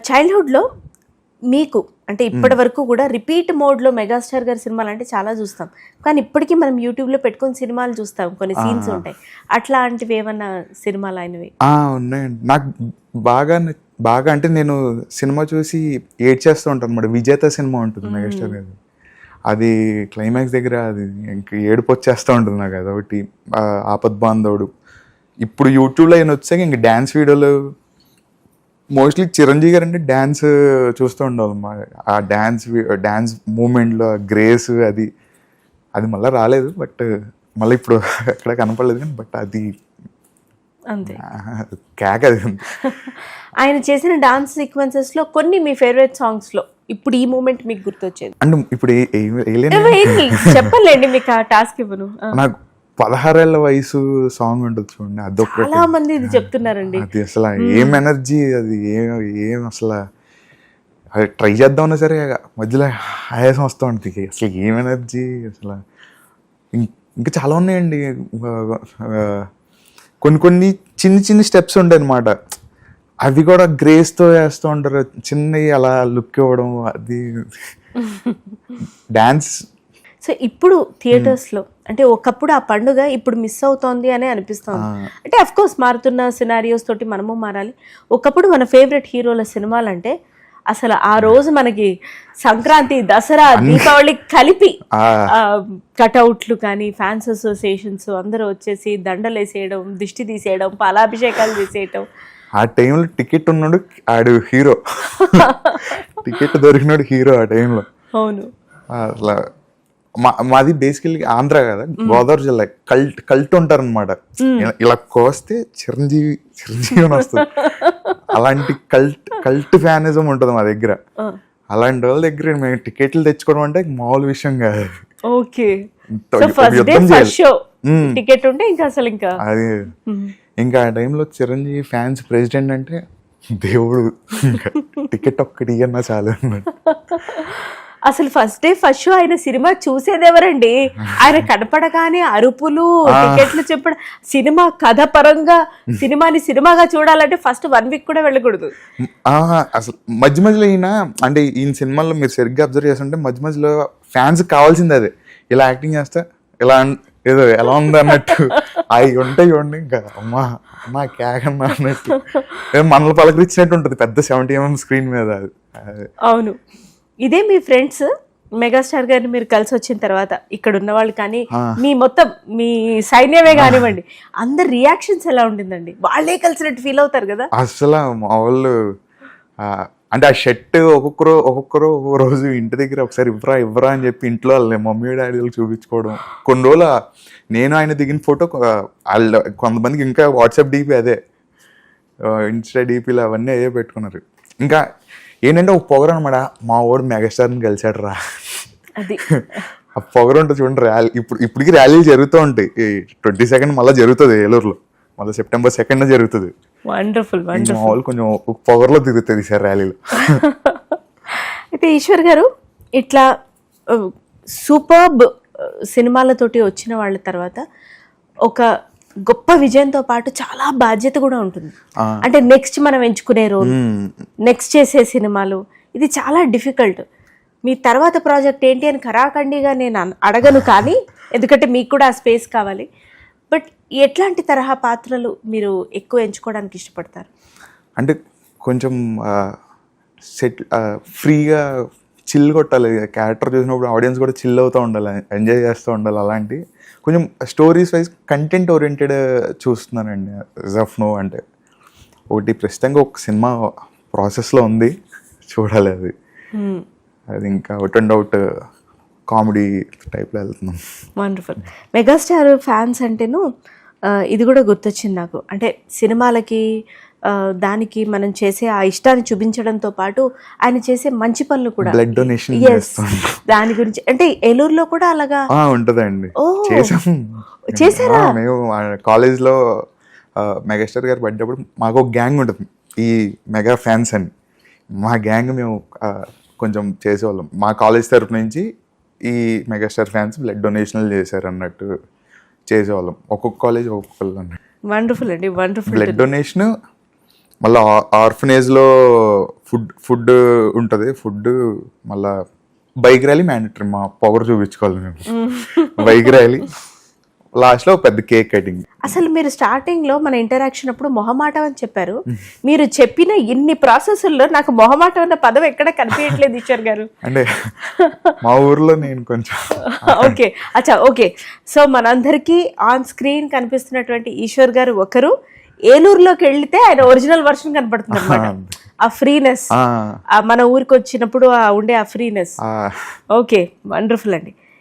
చైల్డ్హుడ్లో మీకు అంటే ఇప్పటి వరకు కూడా రిపీట్ మోడ్లో మెగాస్టార్ గారి సినిమాలు అంటే చాలా చూస్తాం, కానీ ఇప్పటికీ మనం యూట్యూబ్లో పెట్టుకొని సినిమాలు చూస్తాం, కొన్ని సీన్స్ ఉంటాయి. అట్లాంటివి ఏమన్నా సినిమాలు అయినవి ఉన్నాయండి. నాకు బాగా అంటే నేను సినిమా చూసి ఏడ్చేస్తూ ఉంటాను అన్నమాట. విజేత సినిమా ఉంటుంది మెగాస్టార్ గారు, అది క్లైమాక్స్ దగ్గర అది ఇంక ఏడుపు వచ్చేస్తూ ఉంటుంది నాకు. అదొకటి. ఆపద్ బాంధవుడు. ఇప్పుడు యూట్యూబ్లో ఆయన వచ్చాక ఇంక డ్యాన్స్ వీడియోలు మోస్ట్లీ చిరంజీవి గారు అంటే డ్యాన్స్ చూస్తూ ఉండేవాళ్ళం. ఆ డ్యాన్స్ మూమెంట్లో గ్రేస్ అది మళ్ళీ రాలేదు, బట్ మళ్ళీ ఇప్పుడు ఎక్కడ కనపడలేదు. కానీ బట్ అది అంతే కేక్. అది ఆయన చేసిన డాన్స్ సీక్వెన్సెస్లో కొన్ని మీ ఫేవరెట్ సాంగ్స్లో ఇప్పుడు ఈ మూమెంట్ మీకు గుర్తొచ్చేది అంటే ఇప్పుడు చెప్పలేండి, మీకు ఆ టాస్క్ ఇవ్వను. నాకు 16 ఏళ్ల వయసు సాంగ్ ఉంటుంది చూడండి, అదొకటి. చాలా మంది ఇది చెప్తున్నారండి. అది అసలు ఏం ఎనర్జీ, అది ఏం అసలు అది ట్రై చేద్దామన్నా సరే మధ్యలో ఆయాసం వస్తూ ఉంటుంది. అసలు ఏం ఎనర్జీ అసలు. ఇంకా చాలా ఉన్నాయండి. కొన్ని చిన్ని స్టెప్స్ ఉంటాయి అన్నమాట, అవి కూడా గ్రేస్తో వేస్తూ ఉంటారు. చిన్నవి అలా లుక్ ఇవ్వడం, అది డాన్స్. సో ఇప్పుడు థియేటర్స్లో అంటే ఒకప్పుడు ఆ పండుగ ఇప్పుడు మిస్ అవుతోంది అని అనిపిస్తోంది. అంటే అఫ్ కోర్స్ మారుతున్న సినారియోస్ తోటి మనము మారాలి. ఒకప్పుడు మన ఫేవరెట్ హీరోల సినిమాలు అంటే అసలు ఆ రోజు మనకి సంక్రాంతి, దసరా, దీపావళి కలిపి కటౌట్లు కానీ ఫ్యాన్స్ అసోసియేషన్స్ అందరూ వచ్చేసి దండలు వేసేయడం, దిష్టి తీసేయడం, పాలాభిషేకాలు చేసేయడం. ఆ టైంలో టికెట్ ఉన్నాడు ఆడు హీరో, టికెట్ దొరికినాడు హీరో ఆ టైంలో. అవును. అట్లా మాది బేసికలీ ఆంధ్ర కదా, గోదావరి జిల్లా. కల్ట్ ఉంటారు అనమాట. ఇలా కోస్తే చిరంజీవి అని వస్తుంది. అలాంటి కల్ట్ ఫ్యానిజం ఉంటుంది మా దగ్గర. అలాంటి వాళ్ళ దగ్గర మేము టికెట్లు తెచ్చుకోవడం అంటే మామూలు విషయం కాదు. ఓకే, టికెట్ ఉంటే ఇంకా అసలు ఇంకా అది ఇంకా ఆ టైంలో చిరంజీవి ఫ్యాన్స్ ప్రెసిడెంట్ అంటే దేవుడు. టికెట్ ఒక్కటి అన్నా చాలు. అసలు ఫస్ట్ డే ఫస్ట్ షో ఆయన సినిమా చూసేది ఎవరండి? ఆయన కనపడగానే అరుపులు, టికెట్లు చెప్పడం. సినిమా కథ పరంగా సినిమాని సినిమాగా చూడాలంటే ఫస్ట్ 1 వీక్ కూడా వెళ్ళకూడదు. అసలు మధ్యలో ఈయన అంటే ఈయన సినిమాల్లో మీరు సరిగ్గా అబ్జర్వ్ చేస్తుంటే మధ్యలో ఫ్యాన్స్ కావాల్సింది అదే. ఇలా యాక్టింగ్ చేస్తే ఇలా ఏదో ఎలా ఉంది అన్నట్టు అవి ఉంటాయి చూడండి. ఇంకా అమ్మా కేకన్నా అన్నట్టు మనల్ని పలకరించినట్టు ఉంటుంది పెద్ద 70mm స్క్రీన్ మీద. అవును. ఇదే మీ ఫ్రెండ్స్ మెగాస్టార్ గారిని మీరు కలిసి వచ్చిన తర్వాత ఇక్కడ ఉన్న వాళ్ళు కానీ మీ మొత్తం మీ సైన్యమే కానివ్వండి, అందరి రియాక్షన్స్ ఎలా ఉండిందండి? వాళ్ళే కలిసినట్టు ఫీల్ అవుతారు కదా. అసలు మా వాళ్ళు అంటే ఆ షర్ట్ ఒక్కొక్కరు ఒక్కొక్క రోజు ఇంటి దగ్గర ఒకసారి ఇవ్వరా అని చెప్పి ఇంట్లో వాళ్ళ మమ్మీ డాడీలు చూపించుకోవడం. కొన్ని రోజులు నేను ఆయన దిగిన ఫోటో వాళ్ళు కొంతమందికి ఇంకా వాట్సాప్ డీపీ అదే, ఇన్స్టా డీపీలు అవన్నీ అదే పెట్టుకున్నారు. ఇంకా ఏంటంటే ఒక పొగరు అనమాట, మా వాడు మెగాస్టార్ని కలిసాడు రా. ఆ పొగరు ఉంటుంది చూడండి. ఇప్పటికి ర్యాలీలు జరుగుతూ ఉంటాయి. 22nd మళ్ళీ జరుగుతుంది ఏలూరులో, మళ్ళీ September 2nd జరుగుతుంది. వండర్ఫుల్. మా వాళ్ళు కొంచెం పొగర్లో తిరుగుతుంది సార్ ర్యాలీలో. అయితే ఈశ్వర్ గారు ఇట్లా సూపర్బ్ సినిమాలతోటి వచ్చిన వాళ్ళ తర్వాత ఒక గొప్ప విజయంతో పాటు చాలా బాధ్యత కూడా ఉంటుంది. అంటే నెక్స్ట్ మనం ఎంచుకునే రోల్, నెక్స్ట్ చేసే సినిమాలు, ఇది చాలా డిఫికల్ట్. మీ తర్వాత ప్రాజెక్ట్ ఏంటి అని ఖరాఖండిగా నేను అడగను, కానీ ఎందుకంటే మీకు కూడా ఆ స్పేస్ కావాలి. బట్ ఎట్లాంటి తరహా పాత్రలు మీరు ఎక్కువ ఎంచుకోవడానికి ఇష్టపడతారు? అంటే కొంచెం ఫ్రీగా చిల్ కొట్టాలి. క్యారెక్టర్ చూసినప్పుడు ఆడియన్స్ కూడా చిల్ అవుతూ ఉండాలి, ఎంజాయ్ చేస్తూ ఉండాలి. అలాంటి కొంచెం స్టోరీస్ వైజ్ కంటెంట్ ఓరియంటెడ్ చూస్తున్నానండి జఫ్నో. అంటే ఒకటి ప్రస్తుతంగా ఒక సినిమా ప్రాసెస్లో ఉంది, చూడాలి అది. అది ఇంకా అవుట్ అండ్ అవుట్ కామెడీ టైప్లో వెళ్తున్నాం. వండర్ఫుల్. మెగాస్టార్ ఫ్యాన్స్ అంటేను ఇది కూడా గుర్తొచ్చింది నాకు. అంటే సినిమాలకి దానికి మనం చేసే ఆ ఇష్టాన్ని చూపించడంతో పాటు ఆయన చేసే మంచి పనులు కూడా, బ్లడ్ డొనేషన్ దాని గురించి. అంటే ఏలూరులో కూడా అలాగా ఉంటుందండి. చేసారా? మేము కాలేజ్లో మెగాస్టార్ గారు పడ్డప్పుడు మాకు ఒక గ్యాంగ్ ఉంటుంది, ఈ మెగా ఫ్యాన్స్ అని. మా గ్యాంగ్ మేము కొంచెం చేసేవాళ్ళం. మా కాలేజ్ తరఫు నుంచి ఈ మెగాస్టార్ ఫ్యాన్స్ బ్లడ్ డొనేషన్లు చేశారు అన్నట్టు చేసేవాళ్ళం. ఒక్కొక్క కాలేజ్ ఒక్కొక్కళ్ళు అన్నట్టు. వండర్ఫుల్ అండి, వండర్ఫుల్. బ్లడ్ డొనేషన్, మళ్ళీ ఆర్ఫనేజ్లో ఫుడ్ ఉంటుంది. ఫుడ్ మళ్ళా బైక్ ర్యాలీ మ్యాండటరీ, మా పవర్ చూపించుకోవాలి మేము. బైక్ ర్యాలీ, లాస్ట్లో పెద్ద కేక్ కటింగ్. అసలు మీరు స్టార్టింగ్ లో మన ఇంటరాక్షన్ అప్పుడు మొహమాటం అని చెప్పారు. మీరు చెప్పిన ఇన్ని ప్రాసెస్ల్లో నాకు మొహమాటం అన్న పదం ఎక్కడ కనిపించట్లేదు ఈశ్వర్ గారు. అంటే మా ఊర్లో నేను కొంచెం ఓకే, అచ్చా, ఓకే. సో మనందరికీ ఆన్ స్క్రీన్ కనిపిస్తున్నటువంటి ఈశ్వర్ గారు ఒకరు, ఏలూరులోకి వెళ్తే ఆయన ఒరిజినల్ వర్షన్ కనపడుతుంది అనమాట. ఆ ఫ్రీనెస్, మన ఊరికి వచ్చినప్పుడు ఉండే ఆ ఫ్రీనెస్. ఓకే, వండర్ఫుల్ అండి.